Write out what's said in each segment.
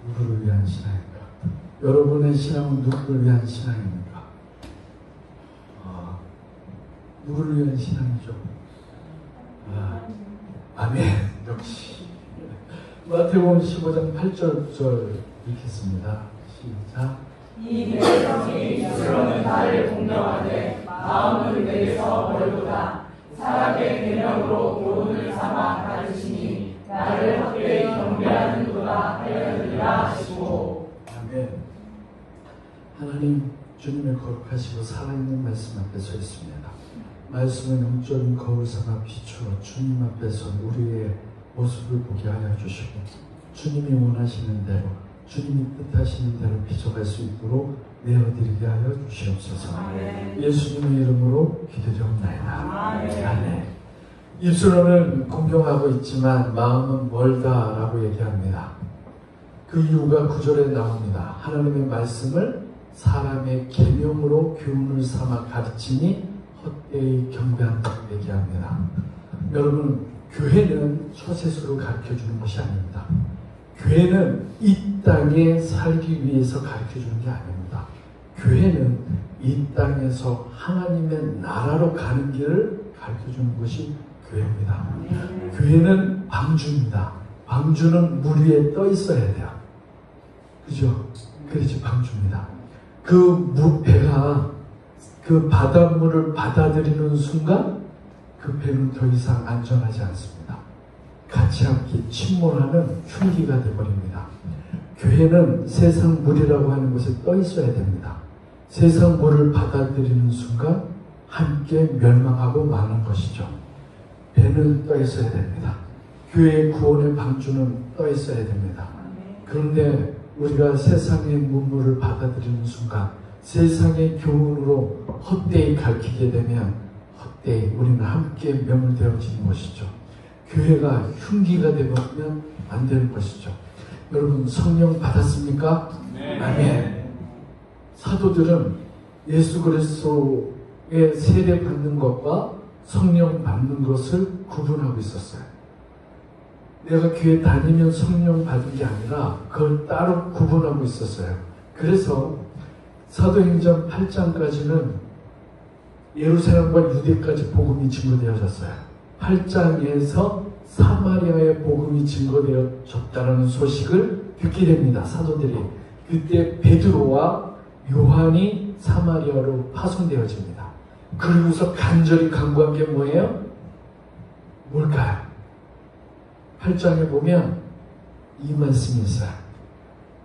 누구를 위한 신앙입니까? 여러분의 신앙은 누구를 위한 신앙입니까? 누구를 위한 신앙이죠? 아멘. 역시. 마태복음 15장 8절 9절 읽겠습니다. 시작. 이 백성이 입으로는 나를 공경하되 마음은 내게서 멀도다. 사람의 계명으로 교훈을 삼아 가르치니 나를 헛되이 경배하는도다 하였느니라 하시고. 아멘. 하나님 주님의 거룩하시고 살아있는 말씀 앞에 서 있습니다. 말씀은 영적인 거울 삼아 비추어 주님 앞에 선 우리의 모습을 보게 하여 주시고 주님이 원하시는 대로 주님이 뜻하시는 대로 비춰갈 수 있도록 내어드리게 하여 주시옵소서. 아멘. 예수님의 이름으로 기도드리옵나이다. 아멘. 입술로는 공경하고 있지만 마음은 멀다라고 얘기합니다. 그 이유가 9절에 나옵니다. 하나님의 말씀을 사람의 계명으로 교훈을 삼아 가르치니 헛되이 경배한다고 얘기합니다. 여러분, 교회는 처세술을 가르쳐주는 것이 아닙니다. 교회는 이 땅에 살기 위해서 가르쳐주는 게 아닙니다. 교회는 이 땅에서 하나님의 나라로 가는 길을 가르쳐주는 것이 교회입니다. 교회는 방주입니다. 방주는 물 위에 떠 있어야 돼요. 그죠? 그래서 방주입니다. 그 배가 그 바닷물을 받아들이는 순간 그 배는 더 이상 안전하지 않습니다. 같이 함께 침몰하는 흉기가 되어버립니다. 교회는 세상 물이라고 하는 곳에 떠 있어야 됩니다. 세상 물을 받아들이는 순간 함께 멸망하고 마는 것이죠. 배는 떠 있어야 됩니다. 교회의 구원의 방주는 떠 있어야 됩니다. 그런데 우리가 세상의 문물을 받아들이는 순간 세상의 교훈으로 헛되이 가르치게 되면 헛되이 우리는 함께 매몰되어지는 것이죠. 교회가 흉기가 되면 안 되는 것이죠. 여러분 성령 받았습니까? 네. 아멘. 사도들은 예수 그리스도의 세례 받는 것과 성령 받는 것을 구분하고 있었어요. 내가 교회 다니면 성령 받은 게 아니라 그걸 따로 구분하고 있었어요. 그래서 사도행전 8장까지는 예루살렘과 유대까지 복음이 증거되어졌어요. 8장에서 사마리아의 복음이 증거되어졌다는 소식을 듣게 됩니다. 사도들이. 그때 베드로와 요한이 사마리아로 파송되어집니다. 그러고서 간절히 간구한 게 뭐예요? 뭘까요? 8장에 보면 이 말씀이 있어요.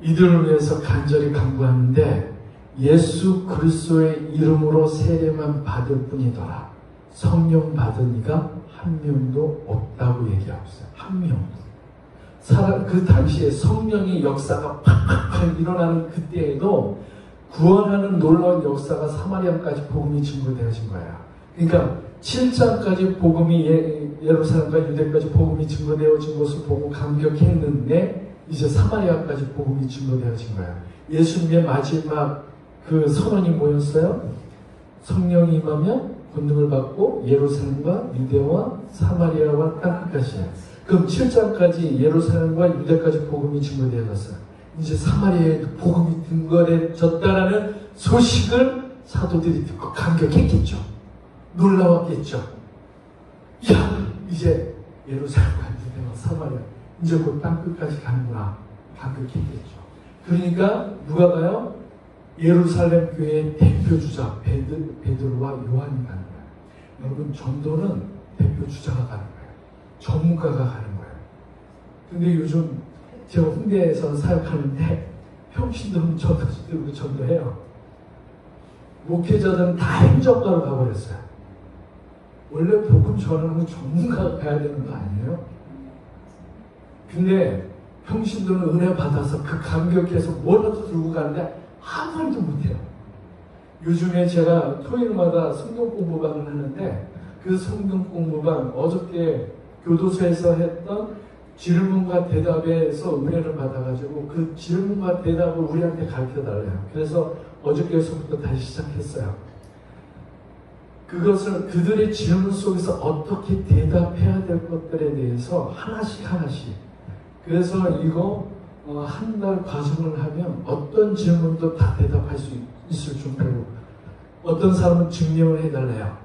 이들을 위해서 간절히 간구하는데 예수 그리스도의 이름으로 세례만 받을 뿐이더라. 성령 받은 이가 한 명도 없다고 얘기하고 있어요. 한 명도. 그 당시에 성령의 역사가 팍팍팍 일어나는 그때에도 구원하는 놀라운 역사가 사마리아까지 복음이 증거되어진 거예요. 그러니까 7장까지 복음이 예루살렘과 유대까지 복음이 증거되어진 것을 보고 감격했는데 이제 사마리아까지 복음이 증거되어진 거예요. 예수님의 마지막 그 선언이 뭐였어요? 성령이 임하면 권능을 받고 예루살렘과 유대와 사마리아와 땅끝까지. 그럼 7장까지 예루살렘과 유대까지 복음이 증거되어졌어요. 이제 사마리아에 복음이 증거되어졌다라는 소식을 사도들이 듣고 감격했겠죠. 놀라웠겠죠. 야, 이제 예루살렘과 유대와 사마리아 이제 그 땅끝까지 가는구나. 감격했겠죠. 그러니까 누가 가요? 예루살렘 교회의 대표주자 베드로와 요한이 가는 거예요. 여러분 전도는 대표주자가 가는 거예요. 전문가가 가는 거예요. 근데 요즘 제가 홍대에서 사역하는데 평신도는 전도해요. 목회자들은 다 행정가로 가버렸어요. 원래 복음 전하는 전문가가 가야 되는 거 아니에요? 근데 평신도는 은혜 받아서 그 감격해서 뭐라도 들고 가는데 아무 말도 못해요. 요즘에 제가 토요일마다 성경 공부방을 하는데 그 성경 공부방 어저께 교도소에서 했던 질문과 대답에서 은혜를 받아가지고 그 질문과 대답을 우리한테 가르쳐달래요. 그래서 어저께서부터 다시 시작했어요. 그것을 그들의 질문 속에서 어떻게 대답해야 될 것들에 대해서 하나씩 그래서 이거 한 달 과정을 하면 어떤 질문도 다 대답할 수 있을 정도로 어떤 사람은 증명을 해달래요.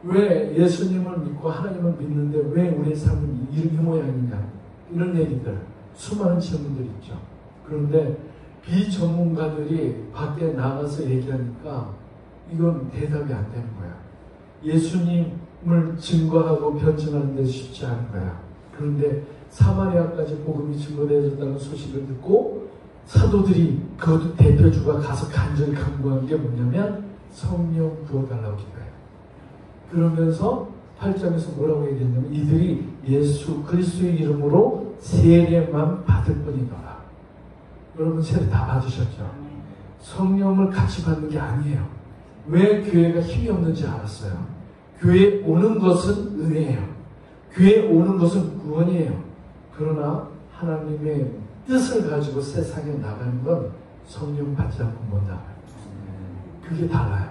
왜 예수님을 믿고 하나님을 믿는데 왜 우리의 삶은 이 모양인가? 이런 얘기들, 수많은 질문들이 있죠. 그런데 비전문가들이 밖에 나가서 얘기하니까 이건 대답이 안 되는 거야. 예수님을 증거하고 변증하는 데 쉽지 않은 거야. 그런데 사마리아까지 복음이 증거되어졌다는 소식을 듣고 사도들이 그것도 대표주가 가서 간절히 간구한 게 뭐냐면 성령 부어달라고 기도해요. 그러면서 8장에서 뭐라고 얘기했냐면 이들이 예수 그리스도의 이름으로 세례만 받을 뿐이더라. 여러분 세례 다 받으셨죠? 성령을 같이 받는 게 아니에요. 왜 교회가 힘이 없는지 알았어요. 교회에 오는 것은 은혜예요. 교회에 오는 것은 구원이에요. 그러나 하나님의 뜻을 가지고 세상에 나가는 건 성령 받지 않고 못 나가요. 그게 달라요.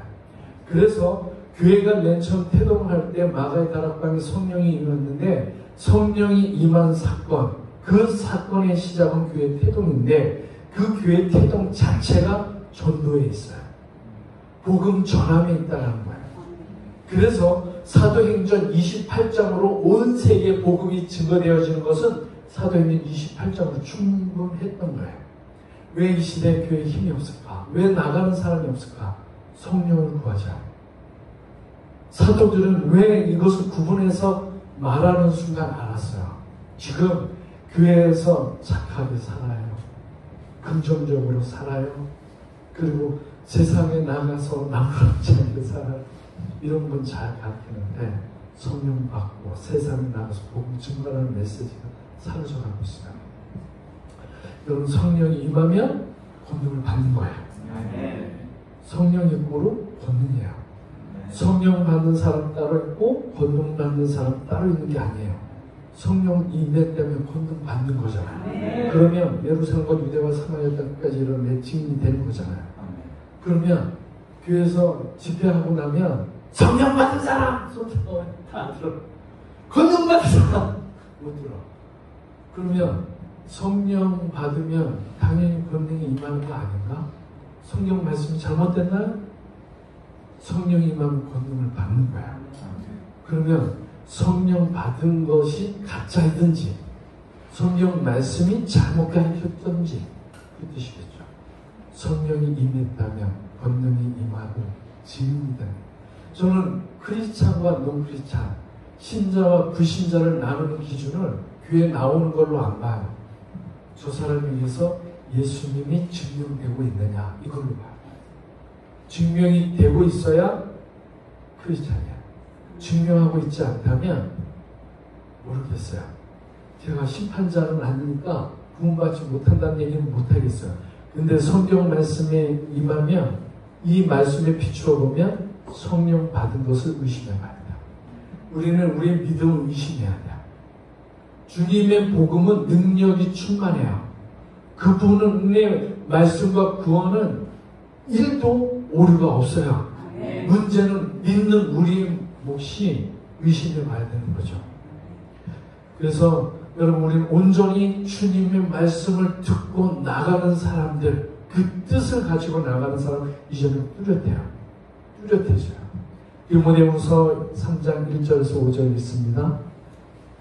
그래서 교회가 맨 처음 태동할 때 마가의 다락방에 성령이 임했는데 성령이 임한 사건, 그 사건의 시작은 교회 태동인데 그 교회 태동 자체가 전도에 있어요. 복음 전함에 있다는 거예요. 그래서 사도행전 28장으로 온 세계에 복음이 증거되어지는 것은 사도행전 28장으로 충분했던 거예요. 왜 이 시대에 교회에 힘이 없을까? 왜 나가는 사람이 없을까? 성령을 구하자. 사도들은 왜 이것을 구분해서 말하는 순간 알았어요. 지금 교회에서 착하게 살아요. 긍정적으로 살아요. 그리고 세상에 나가서 나무랍지 않게 살아요. 이런 건 잘 가르치는데 성령 받고 세상에 나가서 복음 증거하는 메시지가 사라져가고 있어요. 여러분 성령이 임하면 권능을 받는 거예요. 성령 입고로 권능이에요. 성령 받는 사람 따로 있고 권능 받는 사람 따로 있는 게 아니에요. 성령 임재 때문에 권능 받는 거잖아요. 그러면 예루살렘과 유대와 사마리아 땅까지 이런 내 증인이 되는 거잖아요. 그러면 교회에서 집회하고 나면 성령 받은 사람 손 들어 다 안 들어. 권능 받은 사람 못 들어. 그러면 성령 받으면 당연히 권능이 임하는 거 아닌가? 성령 말씀이 잘못됐나요? 성령이 임하면 권능을 받는 거야. 그러면 성령 받은 것이 가짜이든지 성령 말씀이 잘못 가르쳤든지 그 뜻이겠죠. 성령이 임했다면 권능이 임하고 증인이다. 저는 크리스찬과 논크리스찬, 신자와 불신자를 나누는 기준을 교회에 나오는 걸로 안 봐요. 저 사람을 위해서 예수님이 증명되고 있느냐 이걸로 봐요. 증명이 되고 있어야 크리스찬이야. 증명하고 있지 않다면 모르겠어요. 제가 심판자는 아니니까 구원받지 못한다는 얘기는 못하겠어요. 근데 성경 말씀에 임하면 이 말씀에 비추어 보면 성령 받은 것을 의심해봐야 돼요. 우리는 우리의 믿음을 의심해야 돼요. 주님의 복음은 능력이 충만해요. 그분의 말씀과 구원은 1도 오류가 없어요. 문제는 믿는 우리의 몫이 의심해봐야 되는 거죠. 그래서 여러분 우리는 온전히 주님의 말씀을 듣고 나가는 사람들, 그 뜻을 가지고 나가는 사람 이제는 뚜렷해요. 뚜렷해져요. 디모데후서 3장 1절에서 5절 있습니다.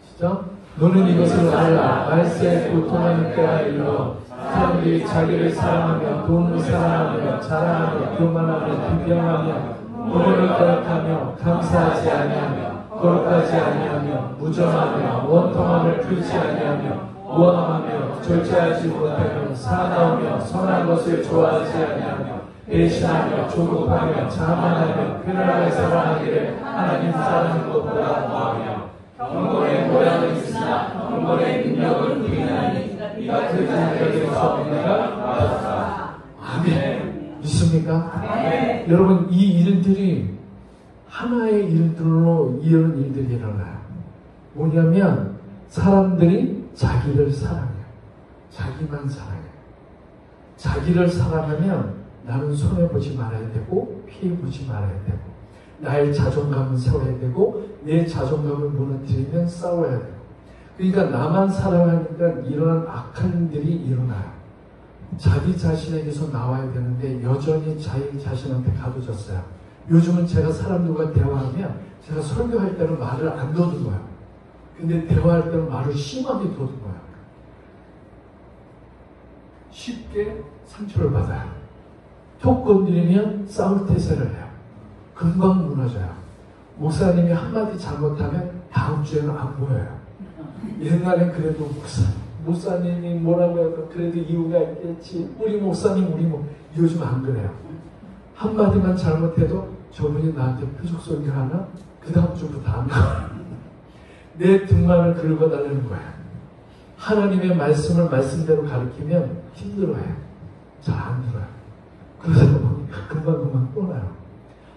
시작. 너는 이것을 알라. 말세에 고통하는 때가 이르러 사람들이 자기를 사랑하며 돈을 사랑하며 자랑하며 교만하며 비평하며 부모를 거역하며 감사하지 아니하며 거룩하지 아니하며 무정하며 원통함을 풀지 아니하며 우월하며 절제하지 못하며 사나우며 선한 것을 좋아하지 아니하며 배신하며 조급하며 자만하며 편안하게 사랑하기를 하나님 사랑하는 것보다 더하며 경건의 모양은 있으나 경건의 능력을 부인하니 이가 그 능력에서 없느니라 하였다. 아멘. 믿습니까? 아멘. 여러분 이 일들이 하나의 일들로 이런 일들이 일어나요. 뭐냐면 사람들이 자기를 사랑해요. 자기만 사랑해요. 자기를 사랑하면 나는 손해보지 말아야 되고 피해보지 말아야 되고 나의 자존감을 세워야 되고 내 자존감을 무너뜨리면 싸워야 되고 그러니까 나만 사랑하니까 이런 악한 일이 일어나요. 자기 자신에게서 나와야 되는데 여전히 자기 자신한테 가둬졌어요. 요즘은 제가 사람들과 대화하면 제가 설교할 때는 말을 안 더듬어요. 근데 대화할 때는 말을 심하게 더듬어요. 쉽게 상처를 받아요. 톡 건드리면 싸울 태세를 해요. 금방 무너져요. 목사님이 한마디 잘못하면 다음 주에는 안 보여요. 옛날엔 그래도 목사님이 뭐라고 해도 그래도 이유가 있겠지. 우리 목사님 요즘 안 그래요. 한마디만 잘못해도 저분이 나한테 표적 설교를 하나? 그 다음 주부터 안 가. 내 등만을 긁어달라는 거예요. 하나님의 말씀을 말씀대로 가르치면 힘들어해요. 잘 안 들어요. 그러다 보니까 금방 떠나요.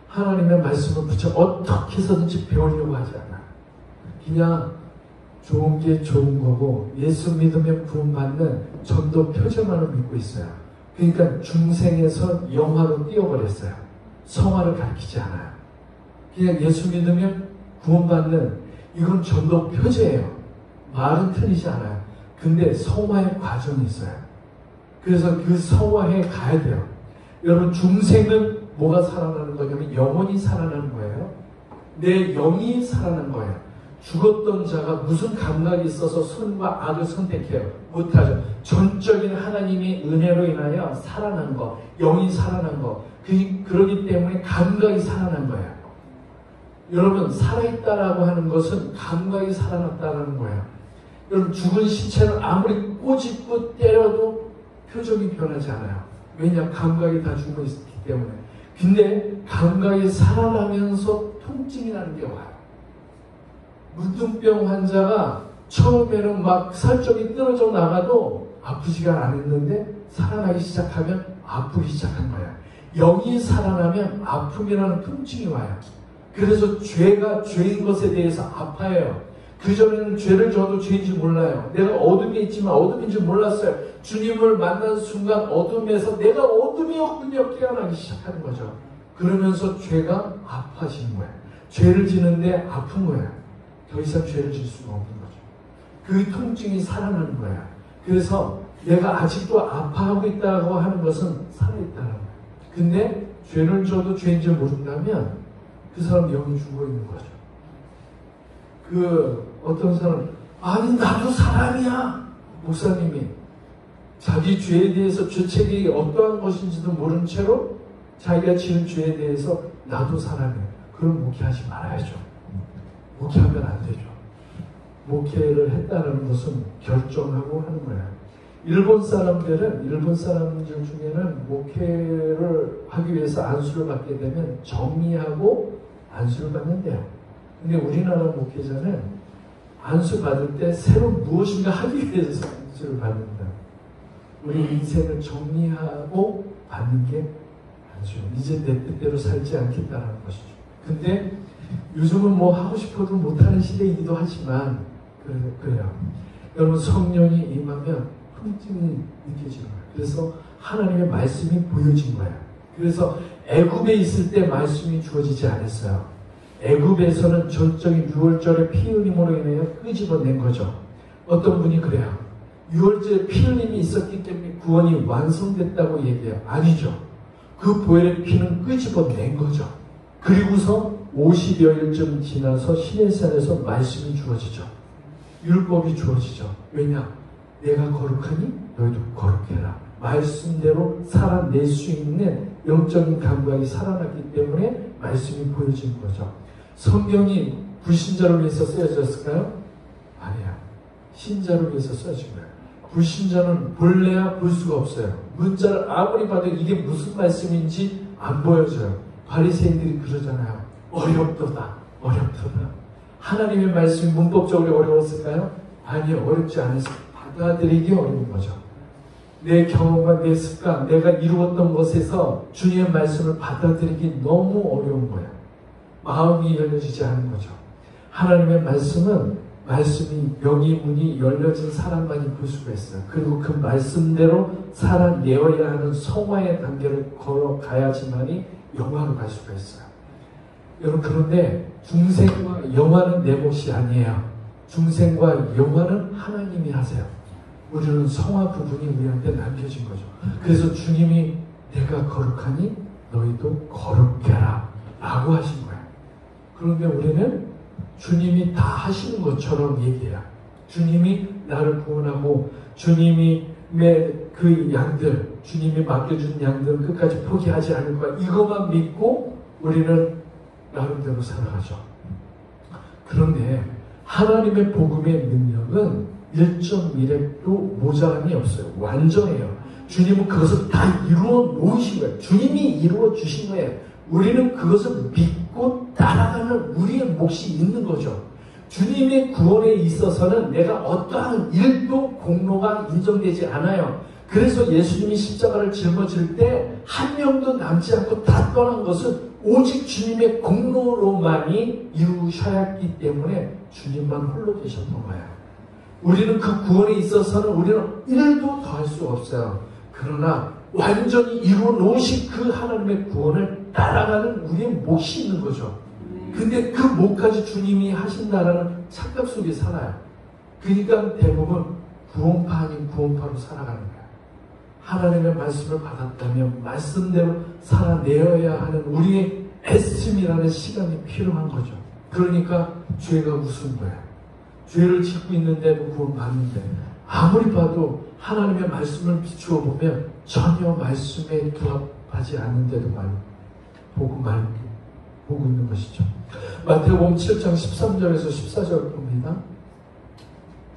하나님의 말씀을 붙여 어떻게 해서든지 배우려고 하지 않아요. 그냥 좋은 게 좋은 거고 예수 믿으면 구원받는 전도 표제만을 믿고 있어요. 그러니까 중생에서 영화로 띄워버렸어요. 성화를 가르치지 않아요. 그냥 예수 믿으면 구원받는 이건 전도 표제예요. 말은 틀리지 않아요. 근데 성화의 과정이 있어요. 그래서 그 성화에 가야 돼요. 여러분 중생은 뭐가 살아나는 거냐면 영혼이 살아나는 거예요. 내 영이 살아나는 거예요. 죽었던 자가 무슨 감각이 있어서 선과 악을 선택해요? 못하죠. 전적인 하나님의 은혜로 인하여 살아난 거, 영이 살아난 거. 그러기 때문에 감각이 살아난 거예요. 여러분 살아있다라고 하는 것은 감각이 살아났다는 거예요. 여러분 죽은 신체는 아무리 꼬집고 때려도 표정이 변하지 않아요. 왜냐? 감각이 다 죽어 있기 때문에. 근데 감각이 살아나면서 통증이 나는 게 와요. 문둥병 환자가 처음에는 막 살점이 떨어져 나가도 아프지가 않았는데 살아나기 시작하면 아프기 시작한 거야. 영이 살아나면 아픔이라는 통증이 와요. 그래서 죄가 죄인 것에 대해서 아파해요. 그전에는 죄를 져도 죄인지 몰라요. 내가 어둠에 있지만 어둠인지 몰랐어요. 주님을 만난 순간 어둠에서 내가 어둠이었군요 깨어나기 시작하는 거죠. 그러면서 죄가 아파지는 거예요. 죄를 지는데 아픈 거예요. 더 이상 죄를 질 수가 없는 거죠. 그 통증이 살아나는 거예요. 그래서 내가 아직도 아파하고 있다고 하는 것은 살아있다는 거예요. 근데 죄를 져도 죄인지 모른다면 그 사람 영이 죽어 있는 거죠. 어떤 사람, 아니 나도 사람이야. 목사님이 자기 죄에 대해서 죄책이 어떠한 것인지도 모른 채로 자기가 지은 죄에 대해서 나도 사람이야. 그럼 목회하지 말아야죠. 목회하면 안 되죠. 목회를 했다는 것은 결정하고 하는 거예요. 일본 사람들 중에는 목회를 하기 위해서 안수를 받게 되면 정리하고 안수를 받는데요. 근데 우리나라 목회자는 안수 받을 때 새로 무엇인가 하기 위해서 안수를 받는다. 우리 인생을 정리하고 받는 게 안수. 이제 내 뜻대로 살지 않겠다는 것이죠. 근데 요즘은 뭐 하고 싶어도 못하는 시대이기도 하지만 그래요. 여러분 성령이 임하면 통증이 느껴지는 거예요. 그래서 하나님의 말씀이 보여진 거예요. 그래서 애굽에 있을 때 말씀이 주어지지 않았어요. 애굽에서는 전적인 6월절의 피 흘림으로 인하여 끄집어낸 거죠. 어떤 분이 그래요. 6월절에 피 흘림이 있었기 때문에 구원이 완성됐다고 얘기해요. 아니죠. 그 보혈의 피는 끄집어낸 거죠. 그리고서 50여일쯤 지나서 시내산에서 말씀이 주어지죠. 율법이 주어지죠. 왜냐? 내가 거룩하니 너희도 거룩해라. 말씀대로 살아낼 수 있는 영적인 감각이 살아났기 때문에 말씀이 보여진 거죠. 성경이 불신자를 위해서 쓰여졌을까요? 아니야. 신자를 위해서 쓰여진 거예요. 불신자는 볼래야 볼 수가 없어요. 문자를 아무리 봐도 이게 무슨 말씀인지 안 보여져요. 바리새인들이 그러잖아요. 어렵도다. 하나님의 말씀이 문법적으로 어려웠을까요? 아니요. 어렵지 않았어요. 받아들이기 어려운 거죠. 내 경험과 내 습관, 내가 이루었던 것에서 주님의 말씀을 받아들이기 너무 어려운 거예요. 마음이 열려지지 않은 거죠. 하나님의 말씀은 말씀이 명의 문이 열려진 사람만이 볼 수가 있어요. 그리고 그 말씀대로 살아내어야 하는 성화의 단계를 걸어가야지만이 영화로 갈 수가 있어요. 여러분 그런데 중생과 영화는 내 몫이 아니에요. 중생과 영화는 하나님이 하세요. 우리는 성화 부분이 우리한테 남겨진 거죠. 그래서 주님이 내가 거룩하니 너희도 거룩해라 라고 하신 거예요. 그런데 우리는 주님이 다 하시는 것처럼 얘기해요. 주님이 나를 구원하고 주님이 그 양들, 주님이 맡겨준 양들은 끝까지 포기하지 않을 거야. 이것만 믿고 우리는 나름대로 살아가죠. 그런데 하나님의 복음의 능력은 1.1획도 모자람이 없어요. 완전해요. 주님은 그것을 다 이루어 놓으신 거예요. 주님이 이루어 주신 거예요. 우리는 그것을 믿고 따라가는 우리의 몫이 있는 거죠. 주님의 구원에 있어서는 내가 어떠한 일도 공로가 인정되지 않아요. 그래서 예수님이 십자가를 짊어질 때 한 명도 남지 않고 다 떠난 것은 오직 주님의 공로로만이 이루셔야 했기 때문에 주님만 홀로 계셨던 거예요. 우리는 그 구원에 있어서는 우리는 1도 더 할 수 없어요. 그러나 완전히 이루어 놓으신 그 하나님의 구원을 따라가는 우리의 몫이 있는 거죠. 근데 그 몫까지 주님이 하신다라는 착각 속에 살아요. 그러니까 대부분 구원파 아닌 구원파로 살아가는 거예요. 하나님의 말씀을 받았다면 말씀대로 살아내어야 하는 우리의 애씀이라는 시간이 필요한 거죠. 그러니까 죄가 우스운 거예요. 죄를 짓고 있는데도 구원받는데 아무리 봐도 하나님의 말씀을 비추어 보면 전혀 말씀에 부합하지 않는데도 보고 있는 것이죠. 마태복음 7장 13절에서 14절 봅니다.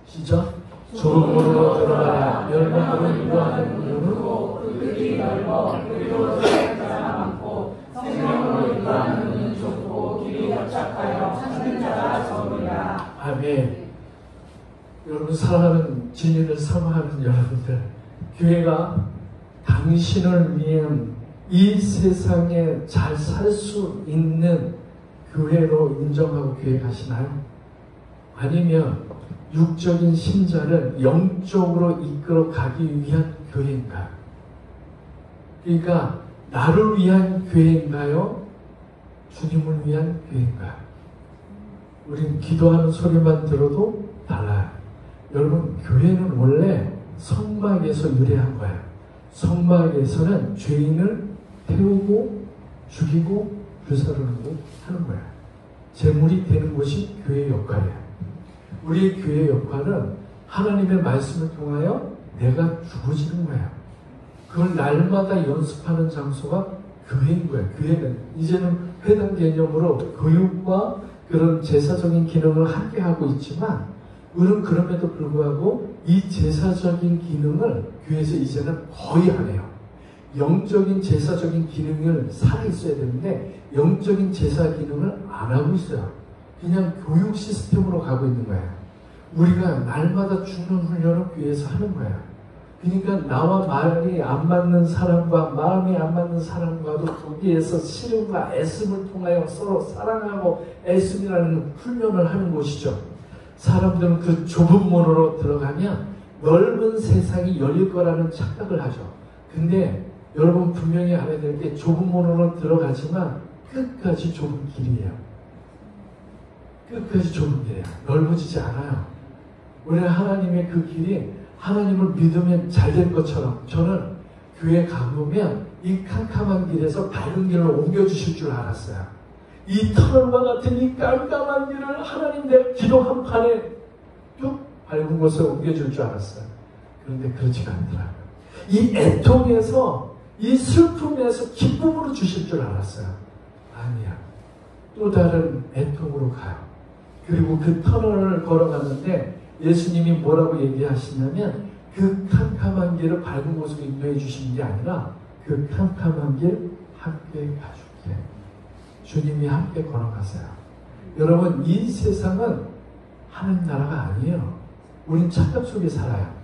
시작. 좁은 문으로 들어가라. 열방으로 인도하는 문은 그들이 넓어 그리로 들어갈 자가 많고 생명으로 인도하는 문은 좁고 길이 협착하여 찾는 자가 적으리라. 아멘. 여러분 사랑하는 진리를 사모하는 여러분들, 교회가 당신을 위한 이 세상에 잘 살 수 있는 교회로 인정하고 교회 가시나요? 아니면 육적인 신자를 영적으로 이끌어 가기 위한 교회인가요? 그러니까 나를 위한 교회인가요? 주님을 위한 교회인가요? 우린 기도하는 소리만 들어도 달라요. 여러분, 교회는 원래 성막에서 유래한 거예요. 성막에서는 죄인을 태우고 죽이고 불사르고 하는 거예요. 제물이 되는 것이 교회의 역할이에요. 우리의 교회의 역할은 하나님의 말씀을 통하여 내가 죽어지는 거예요. 그걸 날마다 연습하는 장소가 교회인 거예요. 교회는 이제는 회당 개념으로 교육과 그런 제사적인 기능을 함께 하고 있지만 우리는 그럼에도 불구하고 이 제사적인 기능을 교회에서 이제는 거의 안 해요. 영적인 제사적인 기능을 살아있어야 되는데 영적인 제사 기능을 안 하고 있어요. 그냥 교육 시스템으로 가고 있는 거예요. 우리가 날마다 죽는 훈련을 교회에서 하는 거예요. 그러니까 나와 말이 안 맞는 사람과 마음이 안 맞는 사람과도 거기에서 시름과 애씀을 통하여 서로 사랑하고 애씀이라는 훈련을 하는 곳이죠. 사람들은 그 좁은 문으로 들어가면 넓은 세상이 열릴 거라는 착각을 하죠. 근데 여러분 분명히 알아야 될 게 좁은 문으로 들어가지만 끝까지 좁은 길이에요. 끝까지 좁은 길이에요. 넓어지지 않아요. 우리는 하나님의 그 길이 하나님을 믿으면 잘 될 것처럼 저는 교회 가보면 이 캄캄한 길에서 밝은 길로 옮겨주실 줄 알았어요. 이 터널과 같은 이 깜깜한 길을 하나님 내 기도 한 판에 쭉 밝은 곳에 옮겨줄 줄 알았어요. 그런데 그렇지가 않더라고요. 이 애통에서 이 슬픔에서 기쁨으로 주실 줄 알았어요. 아니야. 또 다른 애통으로 가요. 그리고 그 터널을 걸어가는데 예수님이 뭐라고 얘기하시냐면 그 캄캄한 길을 밝은 곳으로 인도해 주시는 게 아니라 그 캄캄한 길 함께 가줄게. 주님이 함께 걸어가세요. 여러분 이 세상은 하나님 나라가 아니에요. 우린 착각 속에 살아요.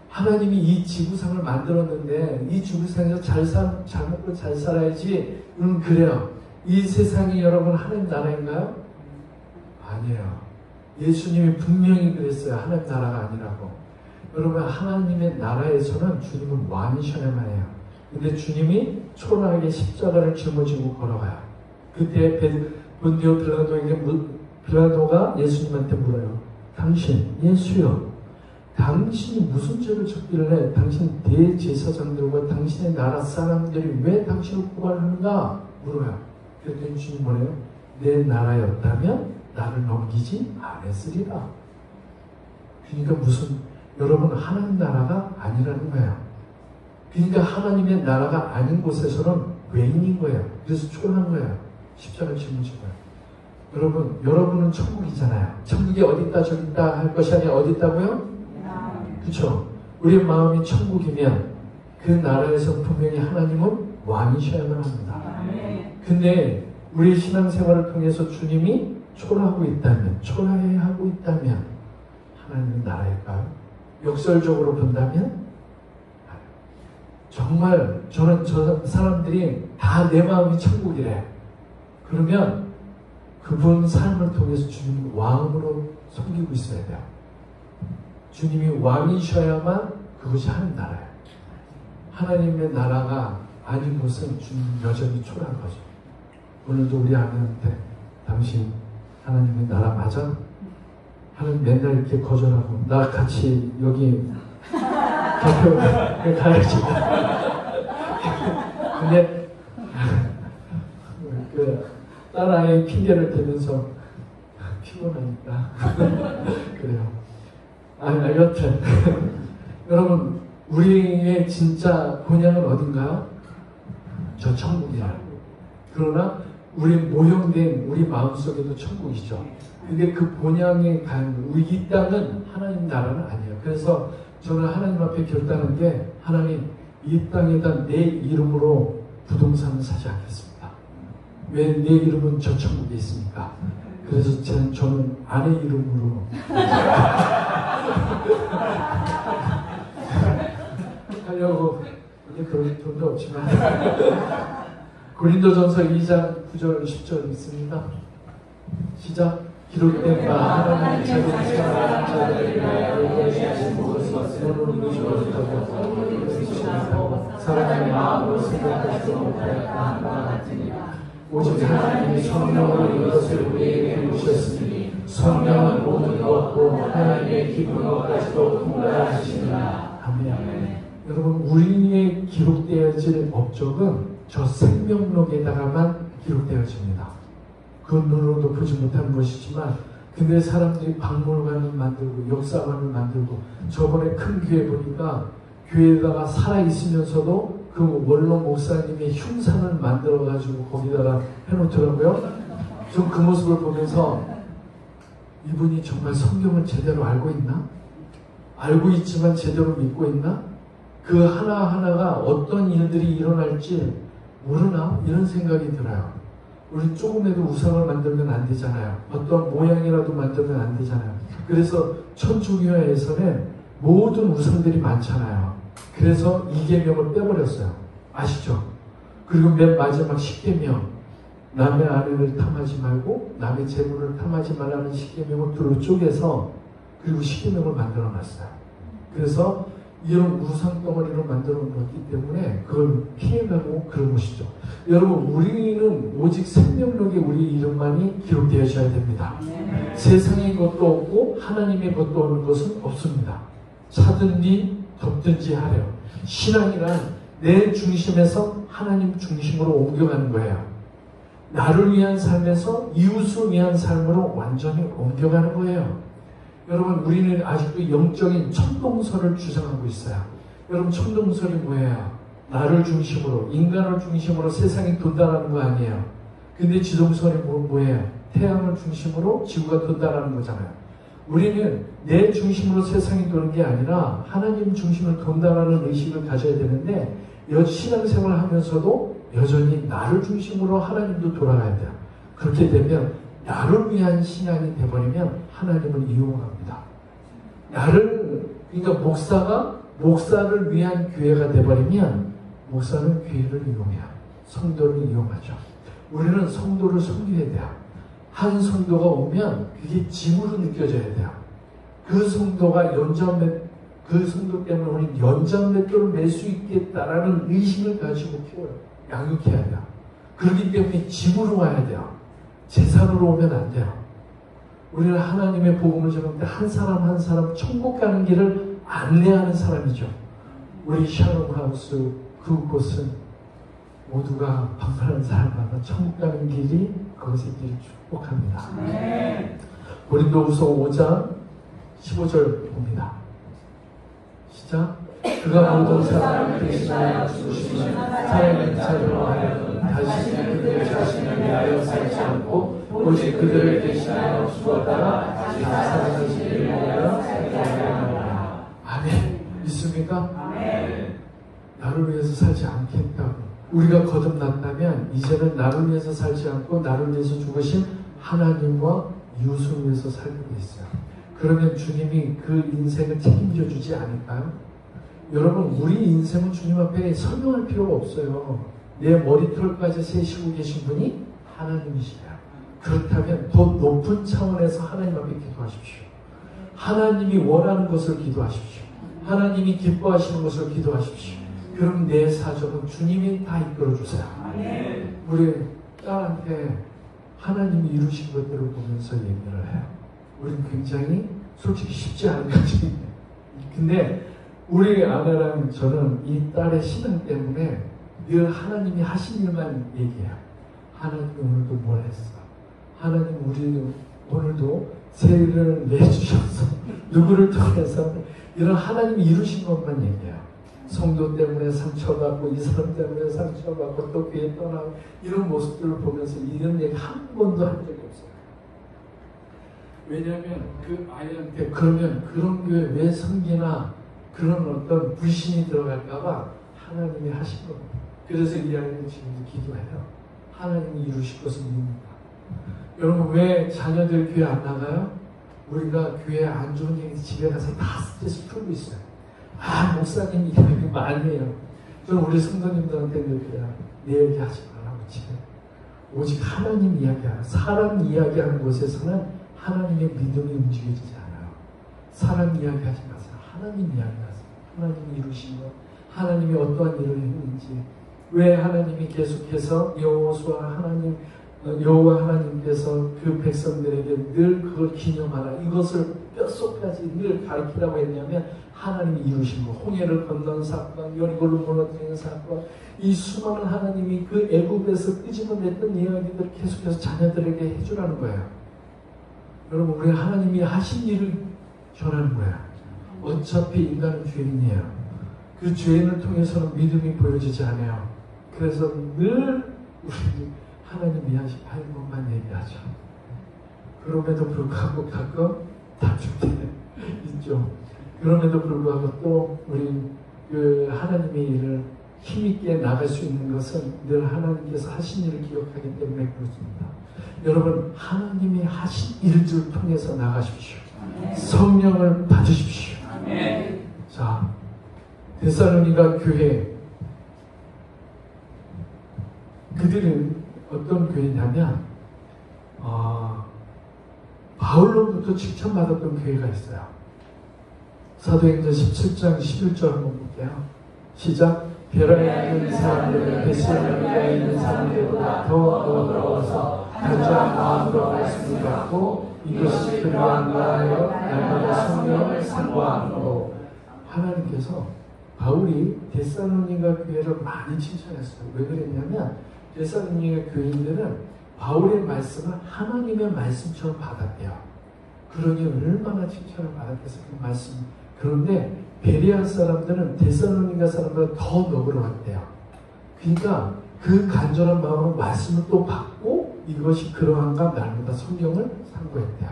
하나님이 이 지구상을 만들었는데 이 지구상에서 잘 먹고 잘 살아야지. 그래요. 이 세상이 여러분 하나님 나라인가요? 아니에요. 예수님이 분명히 그랬어요. 하나님 나라가 아니라고. 여러분 하나님의 나라에서는 주님은 왕이셔야만 해요. 근데 주님이 초라하게 십자가를 짊어지고 걸어가요. 그때 본디오 빌라도에게 빌라도가 예수님한테 물어요. 당신 예수여, 당신이 무슨 죄를 졌길래 당신 대제사장들과 당신의 나라 사람들이 왜 당신을 고발하는가 물어요. 그랬더니 주님 뭐래요? 내 나라였다면 나를 넘기지 않았으리라. 그러니까 무슨, 여러분 하나님 나라가 아니라는 거예요. 그러니까 하나님의 나라가 아닌 곳에서는 외인인 거예요. 그래서 초라한 거예요. 십자가를 짊어진 거예요. 여러분은 천국이잖아요. 천국이 어딨다 저딨다 할 것이 아니라 어디 있다고요? 그렇죠. 우리 마음이 천국이면 그 나라에서 분명히 하나님은 왕이셔야만 합니다. 근데 우리 신앙생활을 통해서 주님이 초라하고 있다면, 초라해 하고 있다면 하나님은 나라일까요? 역설적으로 본다면 정말 저는 저 사람들이 다 내 마음이 천국이래. 그러면 그분 삶을 통해서 주님 왕으로 섬기고 있어야 돼요. 주님이 왕이셔야만 그것이 하나님 나라예요. 하나님의 나라가 아닌 것은 주님 여전히 초라한 거죠. 오늘도 우리 아내한테 당신 하나님의 나라 맞아? 하나님 맨날 이렇게 거절하고 나 같이 여기 개표 가야지. 근데 그 딸아이 핑계를 대면서 피곤하니까 그래요. 여튼 여러분 우리의 진짜 본향은 어딘가요? 저 천국이야. 그러나 우리 모형된 우리 마음속에도 천국이죠. 근데 그 본향에 간 이 땅은 하나님 나라는 아니에요. 그래서 저는 하나님 앞에 결단한 게 하나님 이 땅에다 내 이름으로 부동산을 사지 않겠습니다. 왜 내 이름은 저 천국에 있습니까? 그래서 저는 아내 이름으로 하려고 이제 그럴 돈도 없지만 고린도전서 2장 9절 10절 있습니다. 시작. 기록된 바 하나님이 자기 사랑하는 자들을 위하여 예비하신 것을 눈으로 보지 못하고 사랑하는 마음으로 생각하지 못하였다 한 바 같으니라. 오직 하나님이 성령으로 이것을 우리에게 주셨으니 성령은 모든 것고 하나님의 깊은 것까지도 통달하시니라. 아멘. 여러분 우리의 기록되어질 업적은 저 생명록에다가만 기록되어집니다. 그건 눈으로도 보지 못하는 것이지만 근데 사람들이 박물관을 만들고 역사관을 만들고 저번에 큰 교회 보니까 교회에다가 살아있으면서도 그 원로 목사님의 흉상을 만들어가지고 거기다가 해놓더라고요. 좀 그 모습을 보면서 이분이 정말 성경을 제대로 알고 있나? 알고 있지만 제대로 믿고 있나? 그 하나하나가 어떤 일들이 일어날지 모르나? 이런 생각이 들어요. 우리 조금에도 우상을 만들면 안 되잖아요. 어떤 모양이라도 만들면 안 되잖아요. 그래서 천주교에서는 모든 우상들이 많잖아요. 그래서 2계명을 빼버렸어요. 아시죠? 그리고 맨 마지막 10계명 남의 아내를 탐하지 말고 남의 재물을 탐하지 말라는 10계명을 둘로 쪼개서 그리고 10계명을 만들어놨어요. 그래서 이런 우상덩어리로 만들어 놓았기 때문에 그걸 피해가고 그런 것이죠. 여러분 우리는 오직 생명록에 우리 이름만이 기록되어져야 됩니다. 세상의 것도 없고 하나님의 것도 없는 것은 없습니다. 차든지 덮든지 하래요. 신앙이란 내 중심에서 하나님 중심으로 옮겨가는 거예요. 나를 위한 삶에서 이웃을 위한 삶으로 완전히 옮겨가는 거예요. 여러분 우리는 아직도 영적인 천동설을 주장하고 있어요. 여러분 천동설이 뭐예요? 나를 중심으로 인간을 중심으로 세상이 돈다라는 거 아니에요. 근데 지동설이 뭐예요? 태양을 중심으로 지구가 돈다라는 거잖아요. 우리는 내 중심으로 세상이 도는 게 아니라 하나님 중심으로 돈다라는 의식을 가져야 되는데 신앙생활을 하면서도 여전히 나를 중심으로 하나님도 돌아가야 돼요. 그렇게 되면 나를 위한 신앙이 돼버리면 하나님을 이용합니다. 그러니까 목사가 목사를 위한 교회가 돼버리면 목사는 교회를 이용해요. 성도를 이용하죠. 우리는 성도를 섬겨야 돼요. 한 성도가 오면 그게 짐으로 느껴져야 돼요. 그 성도가 그 성도 때문에 우리는 연장맷돌을 맬 수 있겠다라는 의식을 가지고 키워요. 양육해야 돼요. 그렇기 때문에 짐으로 와야 돼요. 재산으로 오면 안 돼요. 우리는 하나님의 복음을 전할 때 한 사람 한 사람 천국 가는 길을 안내하는 사람이죠. 우리 샬롬하우스 그곳은 모두가 방문하는 사람마다 천국 가는 길이 그것의 길을 축복합니다. 고린도후서 5장 15절 봅니다. 시작. 그가 모든 사람을 대신하여 죽으시면 사람의 자녀로 하여금 다시는 그들 자신을 위하여 살지 않고 오직 그들을 대신하여 죽었다가 다시 살아나시기를 위하여 살게 하리라. 아멘. 믿습니까? 아멘. 나를 위해서 살지 않겠다고. 우리가 거듭났다면 이제는 나를 위해서 살지 않고 나를 위해서 죽으신 하나님과 이웃을 위해서 살고 있어요. 그러면 주님이 그 인생을 책임져 주지 않을까요? 여러분, 우리 인생은 주님 앞에 설명할 필요가 없어요. 내 머리털까지 세시고 계신 분이 하나님이시다. 그렇다면 더 높은 차원에서 하나님 앞에 기도하십시오. 하나님이 원하는 것을 기도하십시오. 하나님이 기뻐하시는 것을 기도하십시오. 그럼 내 사정은 주님이 다 이끌어주세요. 우리 딸한테 하나님이 이루신 것들을 보면서 얘기를 해요. 우리는 굉장히 솔직히 쉽지 않은 거지. 근데 우리 아내랑 저는 이 딸의 신앙 때문에 늘 하나님이 하신 일만 얘기해요. 하나님 오늘도 뭘 했어? 하나님 우리 오늘도 세일을 내주셔서 누구를 통해서 이런 하나님이 이루신 것만 얘기해요. 성도 때문에 상처받고 이 사람 때문에 상처받고 또 교회 떠나고 이런 모습들을 보면서 이런 얘기 한 번도 한 적이 없어요. 왜냐하면 그 아이한테 그러면 그런 교회 왜 섬기나 그런 어떤 불신이 들어갈까봐 하나님이 하신 겁니다. 그래서 이 아이는 지금도 기도해요. 하나님이 이루실 것을 믿는다. 여러분 왜 자녀들 교회 안 나가요? 우리가 교회 안 좋은 얘기 집에 가서 다 스트레스 풀고 있어요. 아 목사님 이야기 많이 해요. 저는 우리 성도님들한테 그래요. 내 얘기 하지 말라고 집에. 오직 하나님 이야기하라. 사람 이야기하는 곳에서는 하나님의 믿음이 움직여지지 않아요. 사람 이야기하지 마세요. 하나님 이야기하세요. 하나님이 이루신 것, 하나님이 어떠한 일을 했는지, 왜 하나님이 계속해서 여호와 하나님께서 그 백성들에게 늘 그걸 기념하라. 이것을 뼛속까지 늘 가르치라고 했냐면 하나님이 이루신 것, 홍해를 건넌 사건, 여리고를 무너뜨리는 사건, 이 수많은 하나님이 그 애굽에서 끄집어냈던 이야기들을 계속해서 자녀들에게 해주라는 거예요. 여러분 우리 하나님이 하신 일을 전하는 거예요. 어차피 인간은 죄인이에요. 그 죄인을 통해서는 믿음이 보여지지 않아요. 그래서 늘 우리 하나님 이야기 하는 것만 얘기하죠. 그럼에도 불구하고 가끔 다툴 때 있죠. 그럼에도 불구하고 또 우리 그 하나님의 일을 힘있게 나갈 수 있는 것은 늘 하나님께서 하신 일을 기억하기 때문에 그렇습니다. 여러분 하나님이 하신 일들을 통해서 나가십시오. 성령을 받으십시오. 자, 데살로니가 교회 그들은 어떤 교회냐면 바울로부터 칭찬받았던 교회가 있어요. 사도행전 17장 11절 한번 볼게요. 시작. 베라에 있는 사람들은 데살로니가에 있는 사람들보다 더 너그러워서 간절한 마음으로 말씀을 받고 이것이 그러한가 하여 날마다 성령을 상고함으로. 하나님께서 바울이 데살로니가 교회를 많이 칭찬했어요. 왜 그랬냐면 데살로니가 교인들은 바울의 말씀을 하나님의 말씀처럼 받았대요. 그러니 얼마나 칭찬을 받았겠어요. 그 말씀. 그런데 베레아 사람들은 데살로니가 사람보다 더 너그러웠대요. 그러니까 그 간절한 마음으로 말씀을 또 받고 이것이 그러한가 날마다 성경을 상고했대요.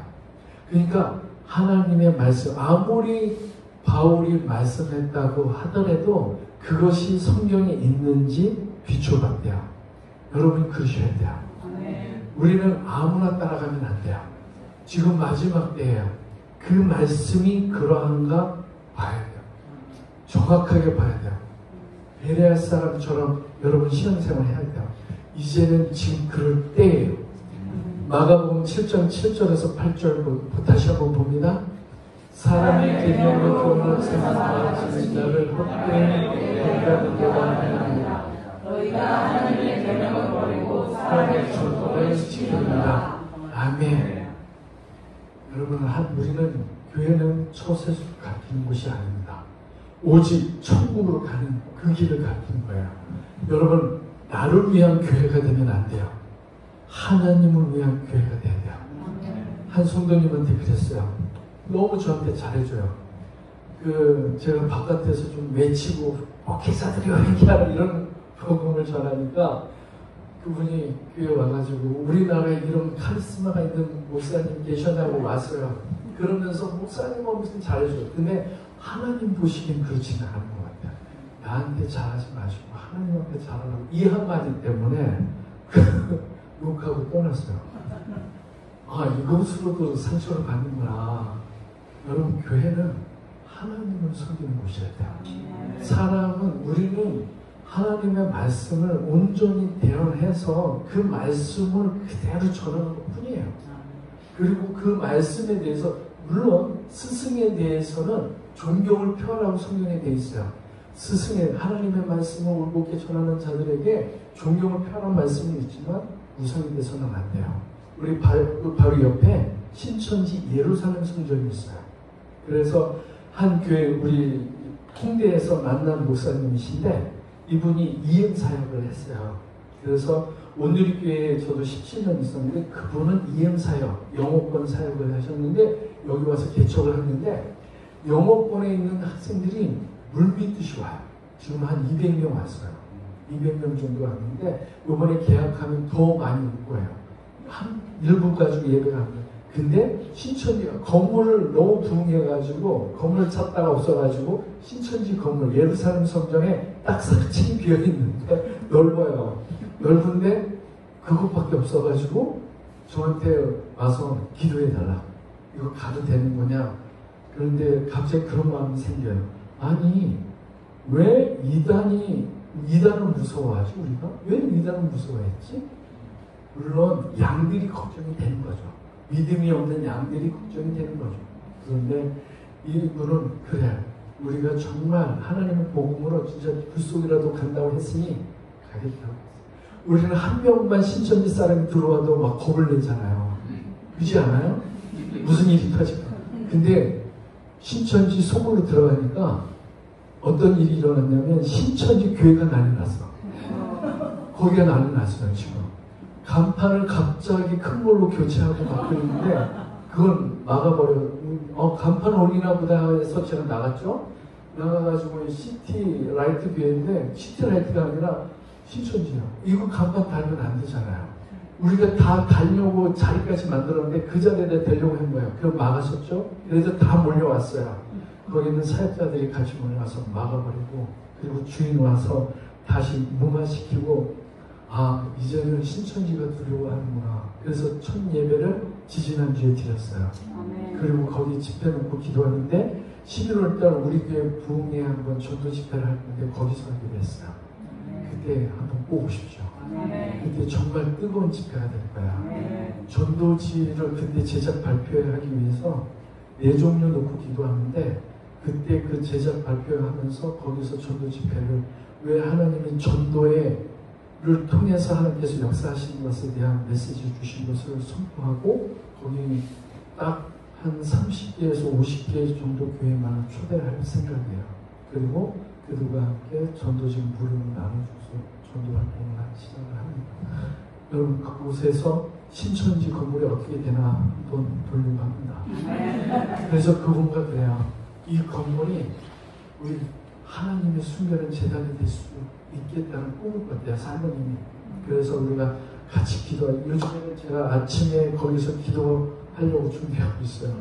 그러니까 하나님의 말씀, 아무리 바울이 말씀했다고 하더라도 그것이 성경에 있는지 비춰봤대요. 여러분이 그러셔야 돼요. 우리는 아무나 따라가면 안 돼요. 지금 마지막 때예요. 그 말씀이 그러한가 봐야 돼요. 정확하게 봐야 돼요. 베레아 사람처럼 여러분 신앙생활 해야 돼요. 이제는 지금 그럴 때예요. 마가복음 7장 7절에서 8절 다시 한번 봅니다. 사람의 계명으로 교훈을 생각하는 자를 헛되이 행하게 하느니라. 너희가 하나님의 계명을 버리고 사람의 전통을 지키느니라. 아멘. 여러분, 우리는 교회는 처세술 가르치는 곳이 아닙니다. 오직 천국으로 가는 그 길을 가르치는 거예요. 여러분, 나를 위한 교회가 되면 안 돼요. 하나님을 위한 교회가 돼야 돼요. 한 성도님한테 그랬어요. 너무 저한테 잘해줘요. 제가 바깥에서 좀 외치고 기사들이 회개하라 이런 복음을 전하니까 그분이 교회 와가지고 우리나라에 이런 카리스마가 있는 목사님 계셨냐고 왔어요. 그러면서 목사님 엄청 잘해줘요. 근데 하나님 보시기엔 그렇지는 않은 것 같아요. 나한테 잘하지 마시고 하나님 앞에 잘하라고 이 한마디 때문에 욕하고 떠났어요. 이것으로도 상처를 받는구나. 여러분, 교회는 하나님을 섬기는 곳이어야 돼요. 우리는 하나님의 말씀을 온전히 대언해서 그 말씀을 그대로 전하는 것 뿐이에요. 그리고 그 말씀에 대해서, 물론 스승에 대해서는 존경을 표하라고 성경에 되어 있어요. 스승의 하나님의 말씀을 올곧게 전하는 자들에게 존경을 표하는 말씀이 있지만 우상이 돼서는 안 돼요. 우리 바로 옆에 신천지 예루살렘 성전이 있어요. 그래서 한 교회 우리 홍대에서 만난 목사님이신데 이분이 이음사역을 했어요. 그래서 온누리교회에 저도 17년 있었는데 그분은 이음사역, 영어권 사역을 하셨는데 여기 와서 개척을 했는데 영어권에 있는 학생들이 물밀듯이 와요. 지금 한 200명 왔어요. 200명 정도 왔는데 이번에 계약하면 더 많이 올 거예요. 한 일부 가지고 예배를 합니다. 근데 신천지가 건물을 너무 부흥해가지고 건물을 찾다가 없어가지고 신천지 건물 예루살렘 성전에 딱 4층이 비어있는데 넓어요. 넓은데 그것밖에 없어가지고 저한테 와서 기도해달라. 이거 가도 되는 거냐? 그런데 갑자기 그런 마음이 생겨요. 아니 왜 이단을 무서워하지 우리가? 왜 이단을 무서워했지? 물론 양들이 걱정이 되는 거죠. 믿음이 없는 양들이 걱정이 되는 거죠. 그런데 이분은 그래 우리가 정말 하나님의 복음으로 진짜 불속이라도 간다고 했으니 가겠다고. 우리는 한 명만 신천지 사람이 들어와도 막 겁을 내잖아요. 그렇지 않아요? 무슨 일이 터질까? 근데 신천지 속으로 들어가니까 어떤 일이 일어났냐면 신천지 교회가 난리 났어. 거기가 난리 났어요 지금. 간판을 갑자기 큰 걸로 교체하고 바꾸는데 그건 막아버려. 간판 올리나 보다 해서 제가 나갔죠. 나가가지고 시티 라이트 교회인데 시티 라이트가 아니라 신천지요. 이거 간판 달면 안 되잖아요. 우리가 다 달려고 자리까지 만들었는데 그 자리에다 대려고 한 거예요. 그럼 막았었죠. 그래서 다 몰려왔어요. 거기 있는 사역자들이 같이 몰려와서 막아버리고 그리고 주인 와서 다시 무마시키고 이제는 신천지가 두려워하는구나. 그래서 첫 예배를 지지난주에 드렸어요. 그리고 거기 집회 놓고 기도하는데 11월달 우리 교회 부흥회 한번 전도 집회를 할 건데 거기서 하기로 했어요. 그때 한번 꼭 오십시오. 그때 정말 뜨거운 집회가 될 거야. 전도지를 그때 제작 발표하기 위해서 4종류 놓고 기도하는데 그때 그 제작 발표하면서 거기서 전도 집회를 왜 하나님이 전도를 통해서 하나님께서 역사하신 것에 대한 메시지를 주신 것을 선포하고 거기 딱 한 30개에서 50개 정도 교회만 초대를 할 생각이에요. 그리고 그들과 함께 전도적 물음을 나눠줘서 전도 활동을 시작을 합니다. 여러분 그곳에서 신천지 건물이 어떻게 되나 한번 보려고 합니다. 그래서 그분과 그래요. 이 건물이 우리 하나님의 숨겨진 재단이 될 수 있겠다는 꿈을 꿨대요. 사모님이. 그래서 우리가 같이 기도하고 요즘에는 제가 아침에 거기서 기도하려고 준비하고 있어요.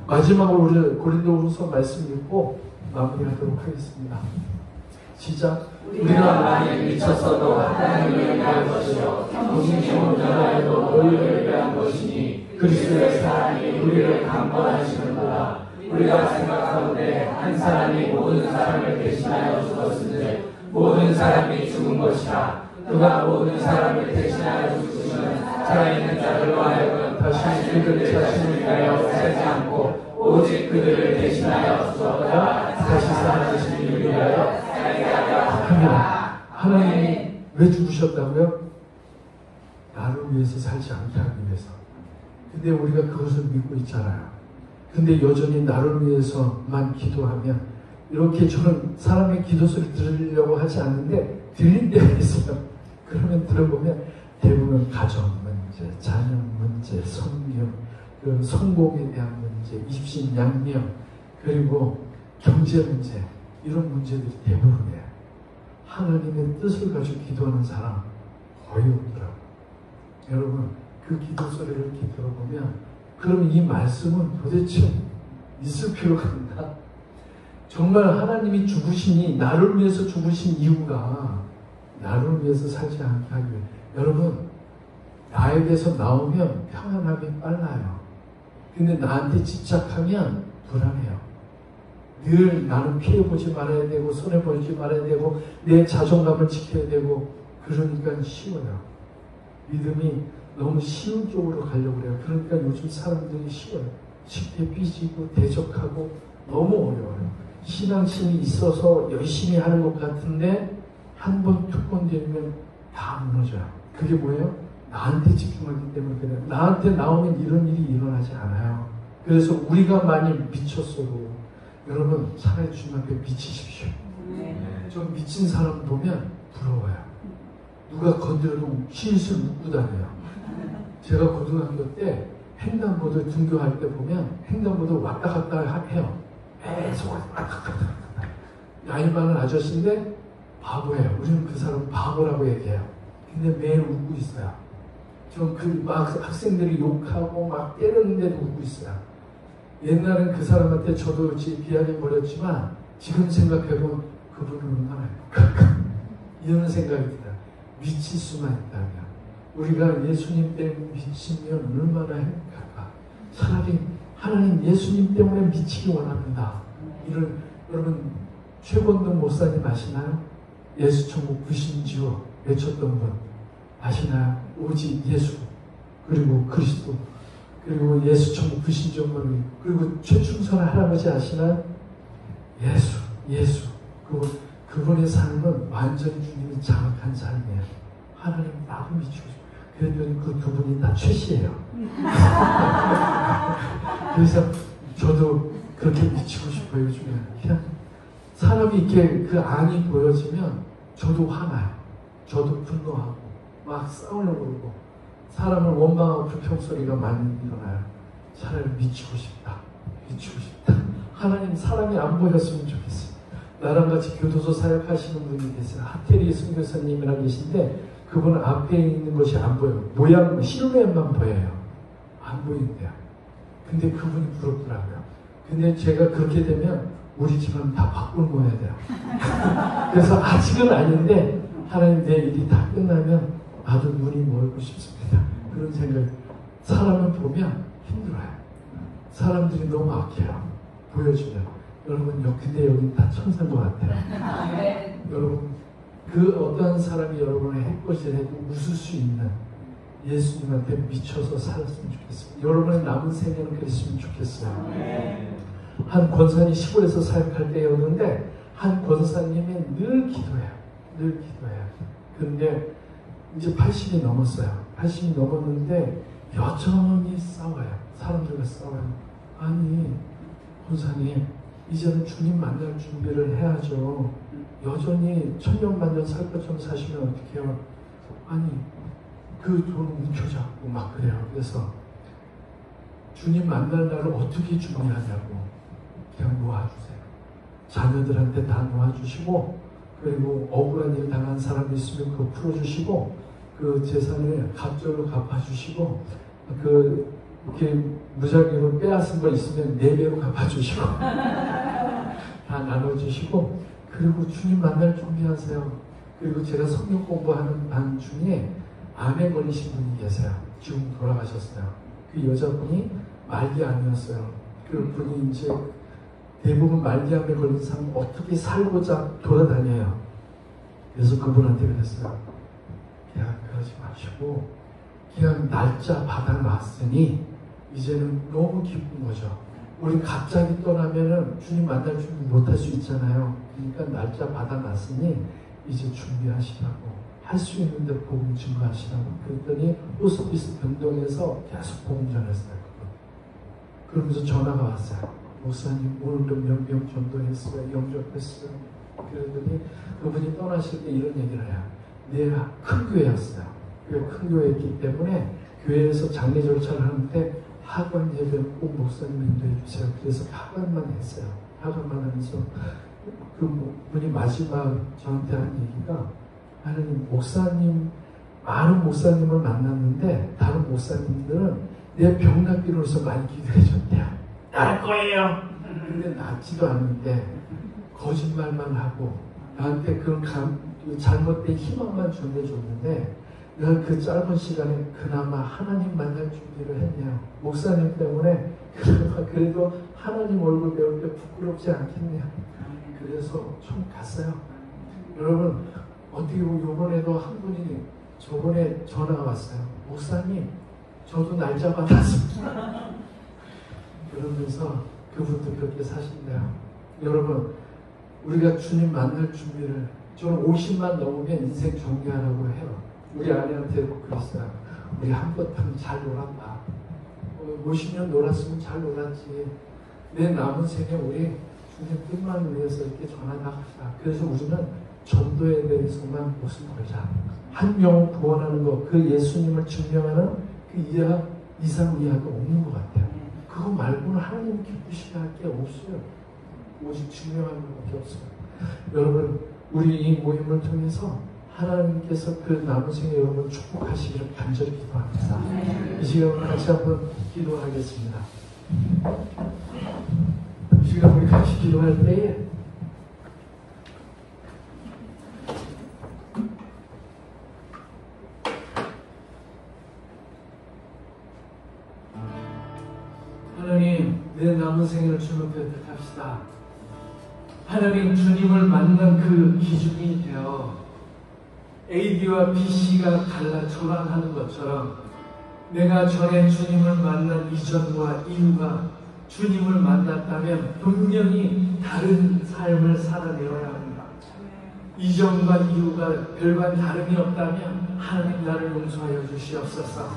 마지막으로 우리 고린도후서 말씀 읽고 마무리하도록 하겠습니다. 시작. 우리가 만일 미쳤어도 하나님을 위한 것이요 동심심을 전하여도 너희를 위한 것이니 그리스도의 사랑이 우리를 강권하시는도다. 우리가 생각하는데 한 사람이 모든 사람을 대신하여 죽었은데 모든 사람이 죽은 것이라. 그가 모든 사람을 대신하여 죽으시면 살아있는 자들로 하여금 다시 그들 자신을 위하여 살지 않고 오직 그들을 대신하여 죽었다가 다시 살아계시기를 위하여 살게 하려 합니다. 하나님이 왜 죽으셨다고요? 나를 위해서 살지 않게 하기 위해서. 근데 우리가 그것을 믿고 있잖아요. 근데 여전히 나를 위해서만 기도하면, 이렇게 저는 사람의 기도 소리 들으려고 하지 않는데 들릴 때가 있어요. 그러면 들어보면 대부분 가정 문제, 자녀 문제, 성경, 그 성공에 대한 문제, 입신 양명, 그리고 경제 문제, 이런 문제들이 대부분이에요. 하나님의 뜻을 가지고 기도하는 사람 거의 없더라고요. 여러분, 그 기도 소리를 이렇게 들어보면, 그럼 이 말씀은 도대체 있을 필요가 있나? 정말 하나님이 죽으시니, 나를 위해서 죽으신 이유가 나를 위해서 살지 않게 하기 위해. 여러분, 나에게서 나오면 평안함이 빨라요. 근데 나한테 집착하면 불안해요. 늘 나는 피해보지 말아야 되고, 손해보지 말아야 되고, 내 자존감을 지켜야 되고, 그러니까 쉬워요. 믿음이 너무 쉬운 쪽으로 가려고 그래요. 그러니까 요즘 사람들이 쉬워요. 쉽게 삐지고 대적하고 너무 어려워요. 신앙심이 있어서 열심히 하는 것 같은데 한 번 툭 건드리면 다 무너져요. 그게 뭐예요? 나한테 집중하기 때문에 그래요. 나한테 나오면 이런 일이 일어나지 않아요. 그래서 우리가 많이 미쳤어도 여러분 차라리 주님 앞에 미치십시오. 좀 미친 사람 보면 부러워요. 누가 건드려도 실실 웃고 다녀요. 제가 고등학교 때 횡단보도 등교할 때 보면 횡단보도 왔다 갔다 해요. 계속 왔다 갔다. 나이 많은 아저씨인데 바보예요. 우리는 그 사람 바보라고 얘기해요. 근데 매일 웃고 있어요. 좀 그 막 학생들이 욕하고 막 때리는데도 웃고 있어요. 옛날엔 그 사람한테 저도 비아냥 버렸지만 지금 생각해보면 그분은 얼마나 행복할까. 이런 생각이 들어요. 미칠 수만 있다면. 우리가 예수님 때문에 미치면 얼마나 행복할까. 차라리 하나님 예수님 때문에 미치기 원합니다. 이런, 여러분 최권동 목사님 아시나요? 예수 천국 구신지요 외쳤던 분 아시나요? 오직 예수 그리고 그리스도 그리고 예수 천국 구신지요 그리고 최충선 할아버지 아시나요? 예수 그분의 삶은 완전히 주님이 장악한 삶이에요. 하나님 나도 미치고 싶어요. 그랬더니 그 두 분이 다 최씨예요. 그래서 저도 그렇게 미치고 싶어요. 요즘에 그냥 사람이 이렇게 그 안이 보여지면 저도 화나요. 저도 분노하고 막 싸우려고 그러고 사람을 원망하고 불평소리가 많이 일어나요. 차라리 미치고 싶다. 하나님 사람이 안 보였으면 좋겠어요. 나랑 같이 교도소 사역하시는 분이 계세요. 하태리 선교사님이라 계신데 그분은 앞에 있는 것이 안 보여요. 모양, 실루엣만 보여요. 안 보인대요. 근데 그분이 부럽더라고요. 근데 제가 그렇게 되면 우리 집안 다 바꾸는 거야 돼요. 그래서 아직은 아닌데 하나님 내 일이 다 끝나면 나도 눈이 멀고 싶습니다. 그런 생각. 사람을 보면 힘들어요. 사람들이 너무 악해요. 보여주면. 여러분, 근데 여기 다 천사인 것 같아요. 여러분, 그 어떠한 사람이 여러분의 해코지를 해도 웃을 수 있는 예수님한테 미쳐서 살았으면 좋겠습니다. 여러분의 남은 생애는 그랬으면 좋겠어요. 한 권사님 시골에서 사역할 때였는데 한 권사님이 늘 기도해요. 그런데 이제 80이 넘었어요. 80이 넘었는데 여전히 싸워요. 사람들과 싸워요. 아니 권사님 이제는 주님 만날 준비를 해야죠. 여전히 천년만년 살 것처럼 사시면 어떡해요? 아니 그 돈 움켜잡고 막 그래요. 그래서 주님 만날 날을 어떻게 준비하냐고 그냥 놓아주세요. 자녀들한테 다 놓아주시고 그리고 억울한 일 당한 사람이 있으면 그거 풀어주시고 그 재산을 갑절로 갚아주시고 그 이렇게 무작위로 빼앗은 거 있으면 4배로 갚아주시고 다 나눠주시고 그리고 주님 만날 준비하세요. 그리고 제가 성경 공부하는 반 중에 암에 걸리신 분이 계세요. 지금 돌아가셨어요. 그 여자분이 말기암이었어요. 그 분이 이제 대부분 말기암에 걸린 사람 어떻게 살고자 돌아다녀요. 그래서 그분한테 그랬어요. 그냥 그러지 마시고 그냥 날짜 받아놨으니 이제는 너무 기쁜 거죠. 우리 갑자기 떠나면은 주님 만날 준비 못할 수 있잖아요. 그러니까 날짜 받아놨으니 이제 준비하시라고 할 수 있는데 복음 증거하시라고. 그랬더니 호스피스 병동에서 계속 복음 전했어요. 그러면서 전화가 왔어요. 목사님 오늘도 몇 명 전도했어요. 영접했어요. 그러더니 그분이 떠나실 때 이런 얘기를 해요. 내가 큰 교회였어요. 큰 교회였기 때문에 교회에서 장례 절차를 하는데 하관 예배 꼭 목사님 인도해 주세요. 그래서 하관만 했어요. 하관만 하면서 그 분이 마지막 저한테 한 얘기가 하나님 목사님 많은 목사님을 만났는데 다른 목사님들은 내 병 낫기로 해서 많이 기도해 줬대요. 나을 거예요. 근데 낫지도 않는데 거짓말만 하고 나한테 그런 잘못된 희망만 전해줬는데 내가 그 짧은 시간에 그나마 하나님 만날 준비를 했냐. 목사님 때문에 그래도 하나님 얼굴 배울 때 부끄럽지 않겠냐. 그래서 좀 갔어요. 여러분 어떻게 보면 이번에도 한 분이 저번에 전화가 왔어요. 목사님 저도 날짜 받았습니다. 그러면서 그분도 그렇게 사신대요. 여러분 우리가 주님 만날 준비를 저는 50만 넘으면 인생 정리하라고 해요. 우리 아내한테도 그랬어요. 우리 한바탕 잘 놀았다. 50년 놀았으면 잘 놀았지. 내 남은 생에 우리 주님 뜻만 위해서 이렇게 전하다 합시다. 그래서 우리는 전도에 대해서만 목숨 걸자. 한 영혼 구원하는 것, 그 예수님을 증명하는 그 이상 이하가 없는 것 같아요. 그거 말고는 하나님 기쁘시게 할 게 없어요. 오직 증명하는 것밖에 없어요. 여러분 우리 이 모임을 통해서 하나님께서 그 남은 생에 여러분 축복하시기를 간절히 기도합니다. 이 시간 같이 한번 기도하겠습니다. 이 시간 우리 같이 기도할 때에 하나님 내 남은 생을 주님께 택합시다. 하나님 주님을 만난 그 기준이 되어 AD와 BC가 갈라 초란하는 것처럼 내가 전에 주님을 만난 이전과 이후가 주님을 만났다면 분명히 다른 삶을 살아내어야 합니다. 이전과 이후가 별반 다름이 없다면 하나님 나를 용서하여 주시옵소서.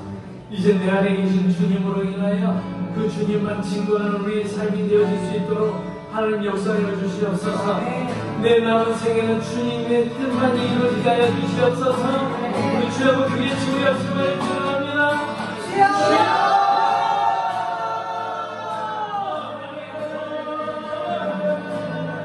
이제 내 안에 계신 주님으로 인하여 그 주님만 증거하는 우리의 삶이 되어질 수 있도록 하나님 역사하여 주시옵소서. 내 남은 생에는 주님의 뜻만 이루어지게 하여 주시옵소서. 우리 주 아버지 위에 지우옵시고